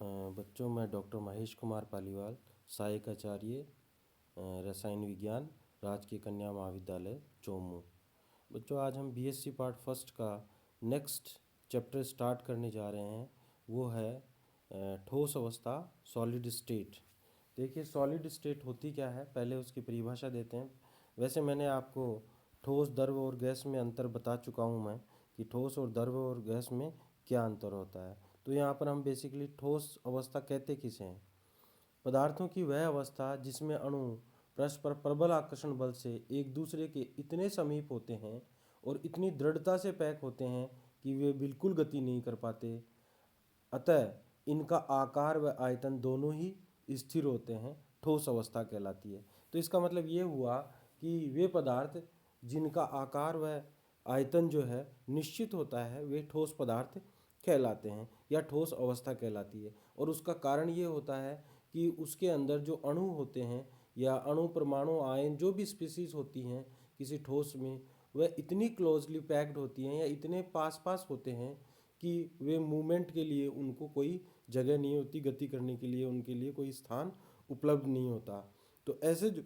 बच्चों, मैं डॉक्टर महेश कुमार पालीवाल, सहायक आचार्य रसायन विज्ञान, राजकीय कन्या महाविद्यालय चोमू। बच्चों, आज हम बीएससी पार्ट फर्स्ट का नेक्स्ट चैप्टर स्टार्ट करने जा रहे हैं। वो है ठोस अवस्था, सॉलिड स्टेट। देखिए, सॉलिड स्टेट होती क्या है, पहले उसकी परिभाषा देते हैं। वैसे मैंने आपको ठोस, द्रव और गैस में अंतर बता चुका हूँ मैं, कि ठोस और द्रव और गैस में क्या अंतर होता है। तो यहाँ पर हम बेसिकली ठोस अवस्था कहते किसे हैं? पदार्थों की वह अवस्था जिसमें अणु परस्पर प्रबल आकर्षण बल से एक दूसरे के इतने समीप होते हैं और इतनी दृढ़ता से पैक होते हैं कि वे बिल्कुल गति नहीं कर पाते, अतः इनका आकार व आयतन दोनों ही स्थिर होते हैं, ठोस अवस्था कहलाती है। तो इसका मतलब ये हुआ कि वे पदार्थ जिनका आकार व आयतन जो है निश्चित होता है, वे ठोस पदार्थ कहलाते हैं या ठोस अवस्था कहलाती है। और उसका कारण ये होता है कि उसके अंदर जो अणु होते हैं या अणु, परमाणु, आयन, जो भी स्पीसीज होती हैं किसी ठोस में, वह इतनी क्लोजली पैक्ड होती हैं या इतने पास पास होते हैं कि वे मूवमेंट के लिए उनको कोई जगह नहीं होती, गति करने के लिए उनके लिए कोई स्थान उपलब्ध नहीं होता। तो ऐसे जो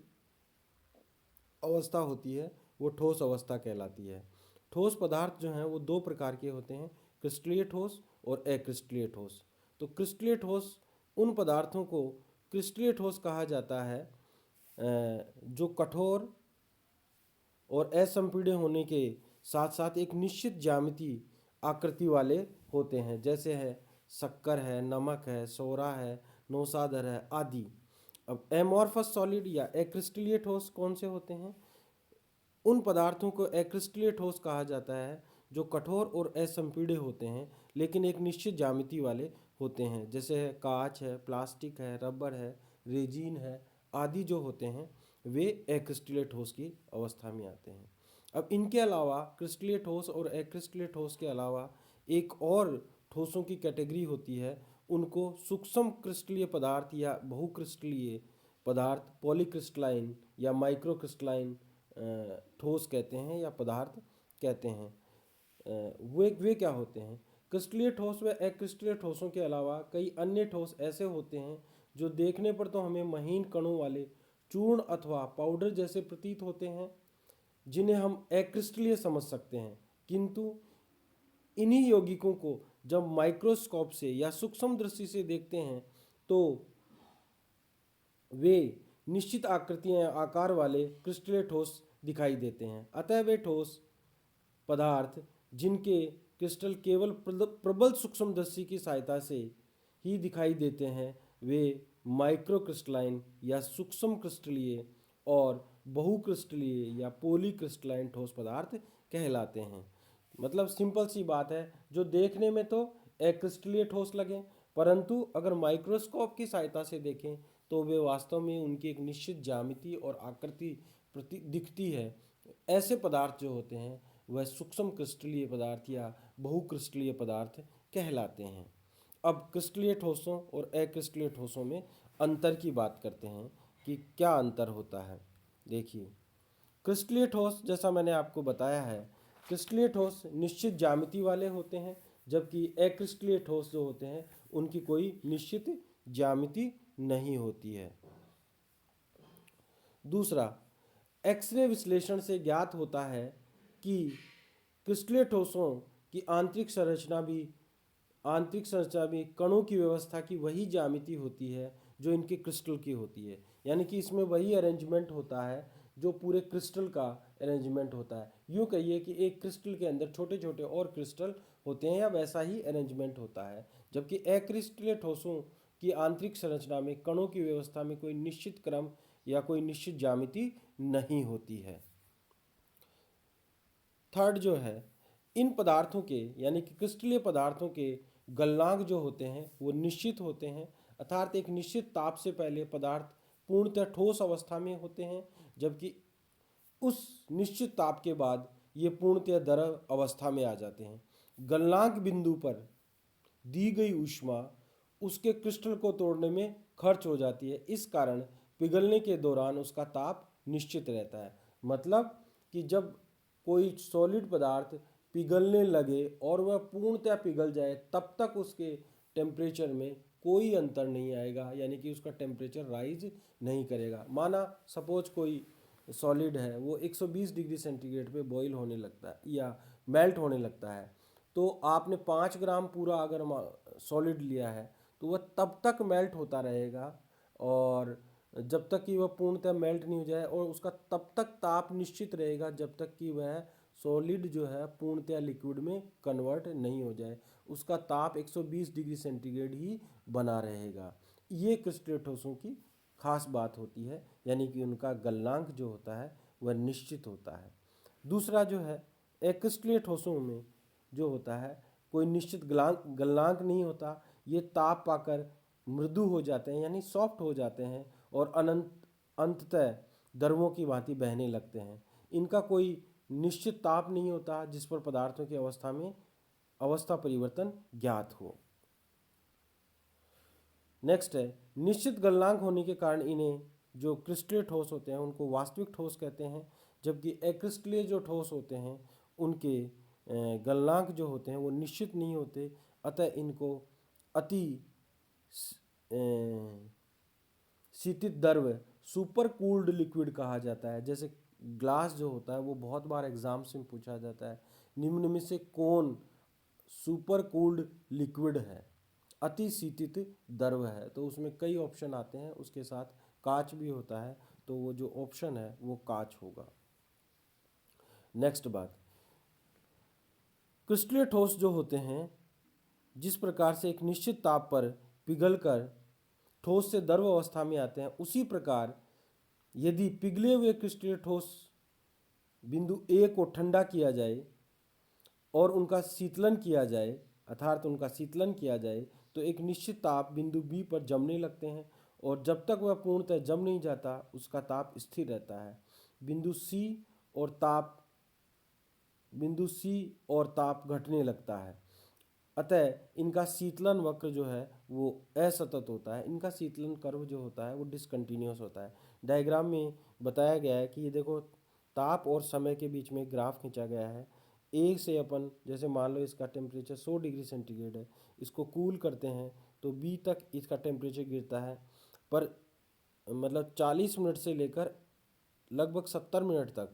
अवस्था होती है वो ठोस अवस्था कहलाती है। ठोस पदार्थ जो हैं वो दो प्रकार के होते हैं, क्रिस्टलीय ठोस और अक्रिस्टलीय ठोस। तो क्रिस्टलीय ठोस उन पदार्थों को क्रिस्टलीय ठोस कहा जाता है जो कठोर और असंपीड्य होने के साथ साथ एक निश्चित ज्यामिति आकृति वाले होते हैं, जैसे है शक्कर है, नमक है, सोरा है, नौसादर है आदि। अब एमॉर्फस सॉलिड या अक्रिस्टलीय ठोस कौन से होते हैं? उन पदार्थों को अक्रिस्टलीय ठोस कहा जाता है जो कठोर और असंपीड्य होते हैं लेकिन एक निश्चित ज्यामिति वाले होते हैं, जैसे है कांच है, प्लास्टिक है, रबर है, रेजिन है आदि जो होते हैं, वे अक्रिस्टलीय ठोस की अवस्था में आते हैं। अब इनके अलावा क्रिस्टलीय ठोस और अक्रिस्टलीय ठोस के अलावा एक और ठोसों की कैटेगरी होती है, उनको सूक्ष्म क्रिस्टलीय पदार्थ या बहुक्रिस्टलीय पदार्थ, पॉलीक्रिस्टलाइन या माइक्रोक्रिस्टलाइन ठोस कहते हैं या पदार्थ कहते हैं। वे क्या होते हैं? क्रिस्टलीय ठोस व अक्रिस्टलीय ठोसों के अलावा कई अन्य ठोस ऐसे होते हैं जो देखने पर तो हमें महीन कणों वाले चूर्ण अथवा पाउडर जैसे प्रतीत होते हैं, जिन्हें हम अक्रिस्टलीय समझ सकते हैं, किंतु इन्हीं यौगिकों को जब माइक्रोस्कोप से या सूक्ष्म दृष्टि से देखते हैं तो वे निश्चित आकृतियां, आकार वाले क्रिस्टलीय ठोस दिखाई देते हैं। अतः वे ठोस पदार्थ जिनके क्रिस्टल केवल प्रबल सूक्ष्मदर्शी की सहायता से ही दिखाई देते हैं, वे माइक्रोक्रिस्टलाइन या सूक्ष्म क्रिस्टलीय और बहुक्रिस्टलीय या पॉलीक्रिस्टलाइन ठोस पदार्थ कहलाते हैं। मतलब सिंपल सी बात है, जो देखने में तो अक्रिस्टलीय ठोस लगे, परंतु अगर माइक्रोस्कोप की सहायता से देखें तो वे वास्तव में उनकी एक निश्चित ज्यामिति और आकृति प्रति दिखती है। ऐसे पदार्थ जो होते हैं वह सूक्ष्म क्रिस्टलीय पदार्थ या बहुक्रिस्टलीय पदार्थ कहलाते हैं। अब क्रिस्टलीय ठोसों और अक्रिस्टलीय ठोसों में अंतर की बात करते हैं कि क्या अंतर होता है। देखिए, क्रिस्टलीय ठोस, जैसा मैंने आपको बताया है, क्रिस्टलीय ठोस निश्चित ज्यामिति वाले होते हैं, जबकि अक्रिस्टलीय ठोस जो होते हैं उनकी कोई निश्चित ज्यामिति नहीं होती है। दूसरा, एक्सरे विश्लेषण से ज्ञात होता है कि क्रिस्टलीय ठोसों की आंतरिक संरचना भी कणों की व्यवस्था की वही ज्यामिति होती है जो इनके क्रिस्टल की होती है, यानी कि इसमें वही अरेंजमेंट होता है जो पूरे क्रिस्टल का अरेंजमेंट होता है। यूँ कहिए कि एक क्रिस्टल के अंदर छोटे छोटे और क्रिस्टल होते हैं या वैसा ही अरेंजमेंट होता है, जबकि अक्रिस्टलीय ठोसों की आंतरिक संरचना में कणों की व्यवस्था में कोई निश्चित क्रम या कोई निश्चित ज्यामिति नहीं होती है। थर्ड जो है, इन पदार्थों के यानी कि क्रिस्टलीय पदार्थों के गलनांक जो होते हैं वो निश्चित होते हैं, अर्थात एक निश्चित ताप से पहले पदार्थ पूर्णतः ठोस अवस्था में होते हैं, जबकि उस निश्चित ताप के बाद ये पूर्णतः द्रव अवस्था में आ जाते हैं। गलनांक बिंदु पर दी गई ऊष्मा उसके क्रिस्टल को तोड़ने में खर्च हो जाती है, इस कारण पिघलने के दौरान उसका ताप निश्चित रहता है। मतलब कि जब कोई सॉलिड पदार्थ पिघलने लगे और वह पूर्णतः पिघल जाए, तब तक उसके टेम्परेचर में कोई अंतर नहीं आएगा, यानी कि उसका टेम्परेचर राइज नहीं करेगा। माना सपोज कोई सॉलिड है वो 120 डिग्री सेंटीग्रेड पे बॉईल होने लगता है या मेल्ट होने लगता है, तो आपने 5 ग्राम पूरा अगर सॉलिड लिया है तो वह तब तक मेल्ट होता रहेगा और जब तक कि वह पूर्णतः मेल्ट नहीं हो जाए, और उसका तब तक ताप निश्चित रहेगा जब तक कि वह सॉलिड जो है पूर्णतः लिक्विड में कन्वर्ट नहीं हो जाए। उसका ताप 120 डिग्री सेंटीग्रेड ही बना रहेगा। ये क्रिस्टलीय ठोसों की खास बात होती है, यानी कि उनका गलनांक जो होता है वह निश्चित होता है। दूसरा जो है, अक्रिस्टलीय ठोसों में जो होता है कोई निश्चित गलनांक नहीं होता। ये ताप पाकर मृदु हो जाते हैं, यानी सॉफ्ट हो जाते हैं और अंततः द्रवों की भांति बहने लगते हैं। इनका कोई निश्चित ताप नहीं होता जिस पर पदार्थों की अवस्था परिवर्तन ज्ञात हो। नेक्स्ट है, निश्चित गलनांक होने के कारण इन्हें जो क्रिस्टलीय ठोस होते हैं उनको वास्तविक ठोस कहते हैं, जबकि अक्रिस्टलीय जो ठोस होते हैं उनके गलनांक जो होते हैं वो निश्चित नहीं होते, अतः इनको अति शीतित द्रव सुपर कूल्ड लिक्विड कहा जाता है। जैसे ग्लास जो होता है वो बहुत बार एग्जाम्स में पूछा जाता है, निम्न में से कौन सुपर कूल्ड लिक्विड है, अति शीतित द्रव है, तो उसमें कई ऑप्शन आते हैं, उसके साथ कांच भी होता है, तो वो जो ऑप्शन है वो कांच होगा। नेक्स्ट बात, क्रिस्टलीय ठोस जो होते हैं जिस प्रकार से एक निश्चित ताप पर पिघलकर ठोस से द्रव अवस्था में आते हैं, उसी प्रकार यदि पिघले हुए क्रिस्टलीय ठोस बिंदु ए को ठंडा किया जाए और उनका शीतलन किया जाए, अर्थात उनका शीतलन किया जाए, तो एक निश्चित ताप बिंदु बी पर जमने लगते हैं और जब तक वह पूर्णतः जम नहीं जाता उसका ताप स्थिर रहता है। बिंदु सी और ताप घटने लगता है। अतः इनका शीतलन वक्र जो है वो असतत होता है, इनका शीतलन कर्व जो होता है वो डिसकंटिन्यूअस होता है। डायग्राम में बताया गया है कि ये देखो, ताप और समय के बीच में ग्राफ खींचा गया है। एक से अपन जैसे मान लो इसका टेम्परेचर 100 डिग्री सेंटीग्रेड है, इसको कूल करते हैं तो बी तक इसका टेम्परेचर गिरता है, पर मतलब 40 मिनट से लेकर लगभग 70 मिनट तक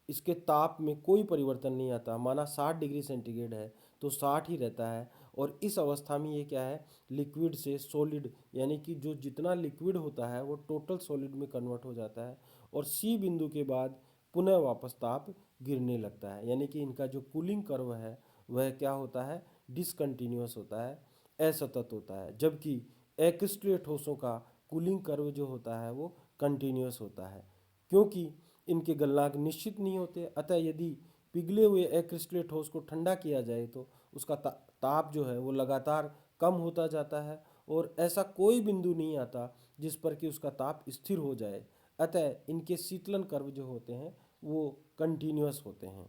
इसके ताप में कोई परिवर्तन नहीं आता। माना 60 डिग्री सेंटीग्रेड है तो 60 ही रहता है, और इस अवस्था में ये क्या है, लिक्विड से सॉलिड, यानी कि जो जितना लिक्विड होता है वो टोटल सॉलिड में कन्वर्ट हो जाता है और सी बिंदु के बाद पुनः वापस ताप गिरने लगता है। यानी कि इनका जो कूलिंग कर्व है वह क्या होता है, डिसकंटिन्यूअस होता है, असतत होता है, जबकि अक्रिस्टलीय ठोसों का कूलिंग कर्व जो होता है वो कंटिन्यूअस होता है, क्योंकि इनके गलनांक निश्चित नहीं होते। अतः यदि पिघले हुए अक्रिस्टलीय ठोस को ठंडा किया जाए तो उसका ताप जो है वो लगातार कम होता जाता है और ऐसा कोई बिंदु नहीं आता जिस पर कि उसका ताप स्थिर हो जाए। अतः इनके शीतलन कर्व जो होते हैं वो कंटिन्यूअस होते हैं।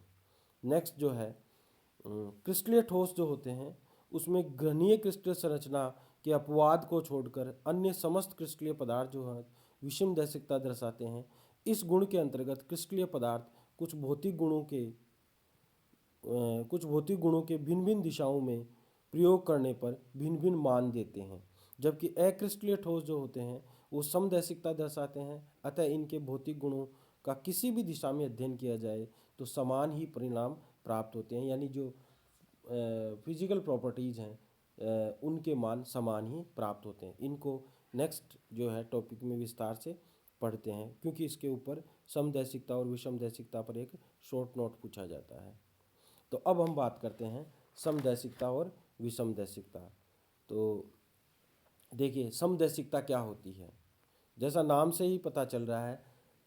नेक्स्ट जो है, क्रिस्टलीय ठोस जो होते हैं उसमें घनीय क्रिस्टलीय संरचना के अपवाद को छोड़कर अन्य समस्त क्रिस्टलीय पदार्थ जो है विषम दैशिकता दर्शाते हैं। इस गुण के अंतर्गत क्रिस्टलीय पदार्थ कुछ भौतिक गुणों के भिन्न भिन्न दिशाओं में प्रयोग करने पर भिन्न भिन्न मान देते हैं, जबकि अक्रिस्टलीय ठोस जो होते हैं वो समदैशिकता दर्शाते हैं। अतः इनके भौतिक गुणों का किसी भी दिशा में अध्ययन किया जाए तो समान ही परिणाम प्राप्त होते हैं, यानी जो फिजिकल प्रॉपर्टीज़ हैं उनके मान समान ही प्राप्त होते हैं। इनको नेक्स्ट जो है टॉपिक में विस्तार से पढ़ते हैं, क्योंकि इसके ऊपर समदैशिकता और विषमदैशिकता पर एक शॉर्ट नोट पूछा जाता है। तो अब हम बात करते हैं समदैशिकता और विषमदैशिकता। तो देखिए, समदैशिकता क्या होती है, जैसा नाम से ही पता चल रहा है,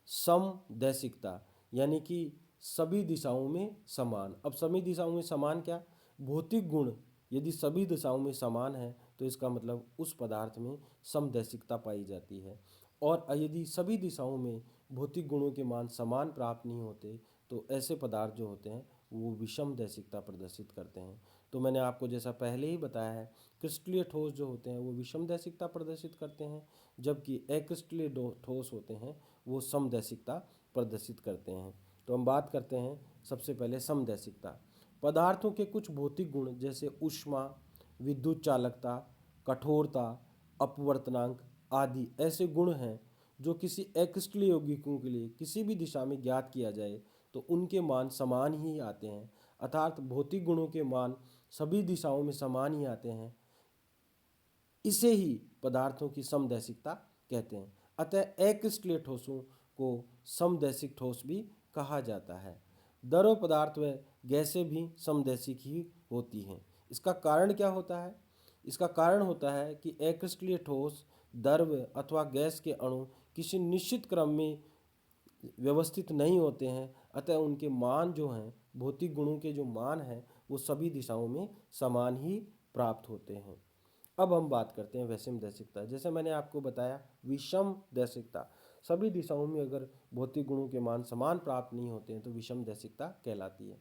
समदैशिकता यानी कि सभी दिशाओं में समान। अब सभी दिशाओं में समान क्या, भौतिक गुण यदि सभी दिशाओं में समान है तो इसका मतलब उस पदार्थ में समदैशिकता पाई जाती है, और यदि सभी दिशाओं में भौतिक गुणों के मान समान प्राप्त नहीं होते तो ऐसे पदार्थ जो होते हैं वो विषम दैशिकता प्रदर्शित करते हैं। तो मैंने आपको जैसा पहले ही बताया है, क्रिस्टलीय ठोस जो होते हैं वो विषम दैशिकता प्रदर्शित करते हैं, जबकि अक्रिस्टलीय ठोस होते हैं वो समदैशिकता प्रदर्शित करते हैं। तो हम बात करते हैं सबसे पहले समदैशिकता। पदार्थों के कुछ भौतिक गुण जैसे ऊष्मा, विद्युत चालकता, कठोरता, अपवर्तनांक आदि ऐसे गुण हैं जो किसी अक्रिस्टलीय यौगिकों के लिए किसी भी दिशा में ज्ञात किया जाए तो उनके मान समान ही आते हैं। अर्थात भौतिक गुणों के मान सभी दिशाओं में समान ही आते हैं। इसे ही पदार्थों की समदैशिकता कहते हैं। अतः अक्रिस्टलीय ठोसों को समदैशिक ठोस भी कहा जाता है। द्रव पदार्थ व गैसें भी समदैशिक ही होती हैं। इसका कारण क्या होता है? इसका कारण होता है कि अक्रिस्टलीय ठोस, द्रव अथवा गैस के अणु किसी निश्चित क्रम में व्यवस्थित नहीं होते हैं। अतः उनके मान जो हैं, भौतिक गुणों के जो मान हैं, वो सभी दिशाओं में समान ही प्राप्त होते हैं। अब हम बात करते हैं विषम दैशिकता। जैसे मैंने आपको बताया, विषम दैशिकता, सभी दिशाओं में अगर भौतिक गुणों के मान समान प्राप्त नहीं होते हैं तो विषम दैशिकता कहलाती है।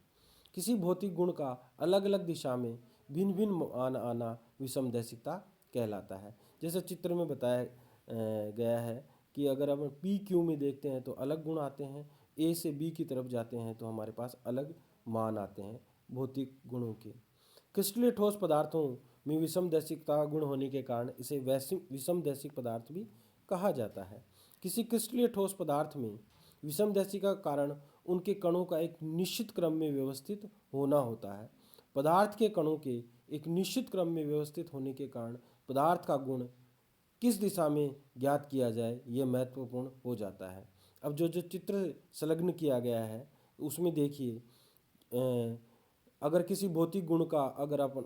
किसी भौतिक गुण का अलग अलग दिशा में भिन्न भिन्न मान आना विषम दैशिकता कहलाता है। जैसे चित्र में बताया गया है कि अगर हम पी क्यू में देखते हैं तो अलग गुण आते हैं, ए से बी की तरफ जाते हैं तो हमारे पास अलग मान आते हैं भौतिक गुणों के। क्रिस्टलीय ठोस पदार्थों में विषम दैशिकता गुण होने के कारण इसे विषम दैशिक पदार्थ भी कहा जाता है। किसी क्रिस्टलीय ठोस पदार्थ में विषम दैशिकता का कारण उनके कणों का एक निश्चित क्रम में व्यवस्थित होना होता है। पदार्थ के कणों के एक निश्चित क्रम में व्यवस्थित होने के कारण पदार्थ का गुण किस दिशा में ज्ञात किया जाए ये महत्वपूर्ण हो जाता है। अब जो जो चित्र संलग्न किया गया है उसमें देखिए, अगर किसी भौतिक गुण का अगर अपन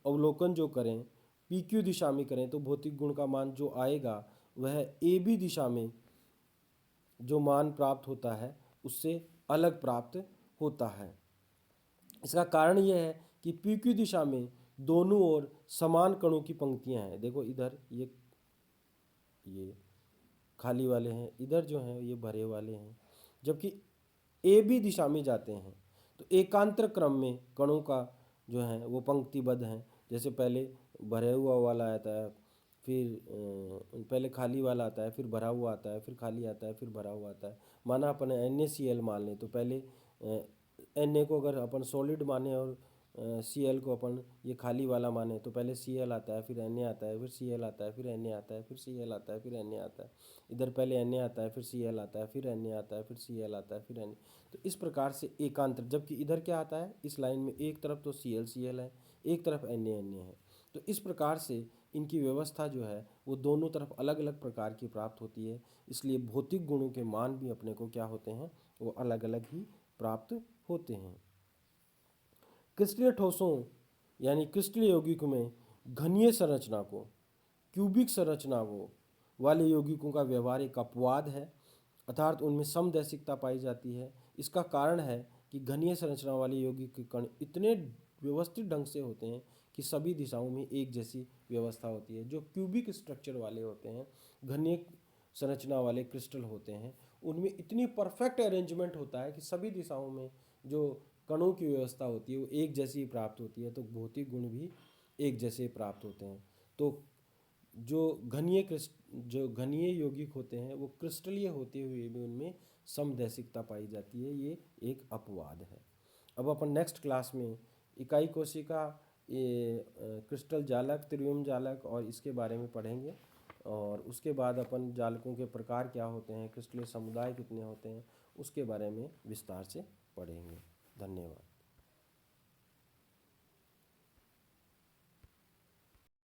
अवलोकन जो करें, पी क्यू दिशा में करें तो भौतिक गुण का मान जो आएगा वह ए बी दिशा में जो मान प्राप्त होता है उससे अलग प्राप्त होता है। इसका कारण यह है कि पी क्यू दिशा में दोनों ओर समान कणों की पंक्तियां हैं। देखो इधर ये खाली वाले हैं, इधर जो हैं ये भरे वाले हैं। जबकि ए बी दिशा में जाते हैं तो एकांतर क्रम में कणों का जो है वो पंक्तिबद्ध हैं। जैसे पहले भरे हुआ वाला आता है, फिर पहले खाली वाला आता है, फिर भरा हुआ आता है, फिर खाली आता है, फिर भरा हुआ आता है। माना अपन NaCl मान लें तो पहले Na को अगर अपन सॉलिड माने और Cl को अपन ये खाली वाला माने तो पहले Cl आता है, फिर Na आता है, फिर Cl आता है, फिर Na आता है, फिर Cl आता है, फिर Na आता है। इधर पहले Na आता है, फिर Cl आता है, फिर Na आता है, फिर Cl आता है, फिर Na। तो इस प्रकार से एकांतर, जबकि इधर क्या आता है, इस लाइन में एक तरफ तो Cl है, एक तरफ Na है। तो इस प्रकार से इनकी व्यवस्था जो है वो दोनों तरफ अलग अलग प्रकार की प्राप्त होती है। इसलिए भौतिक गुणों के मान भी अपने को क्या होते हैं, वो अलग अलग ही प्राप्त होते हैं। क्रिस्टलीय ठोसों यानी क्रिस्टलीय यौगिकों में घनीय संरचना को, क्यूबिक संरचना को वाले यौगिकों का व्यवहार एक अपवाद है, अर्थात उनमें समदैशिकता पाई जाती है। इसका कारण है कि घनीय संरचना वाले यौगिक के कण इतने व्यवस्थित ढंग से होते हैं कि सभी दिशाओं में एक जैसी व्यवस्था होती है। जो क्यूबिक स्ट्रक्चर वाले होते हैं, घनीय संरचना वाले क्रिस्टल होते हैं, उनमें इतनी परफेक्ट अरेंजमेंट होता है कि सभी दिशाओं में जो कणों की व्यवस्था होती है वो एक जैसी प्राप्त होती है। तो भौतिक गुण भी एक जैसे प्राप्त होते हैं। तो जो घनीय यौगिक होते हैं वो क्रिस्टलीय होते हुए भी उनमें समदैशिकता पाई जाती है, ये एक अपवाद है। अब अपन नेक्स्ट क्लास में इकाई कोशिका, ये क्रिस्टल जालक, त्रिविम जालक और इसके बारे में पढ़ेंगे। और उसके बाद अपन जालकों के प्रकार क्या होते हैं, क्रिस्टलीय समुदाय कितने होते हैं, उसके बारे में विस्तार से पढ़ेंगे। धन्यवाद।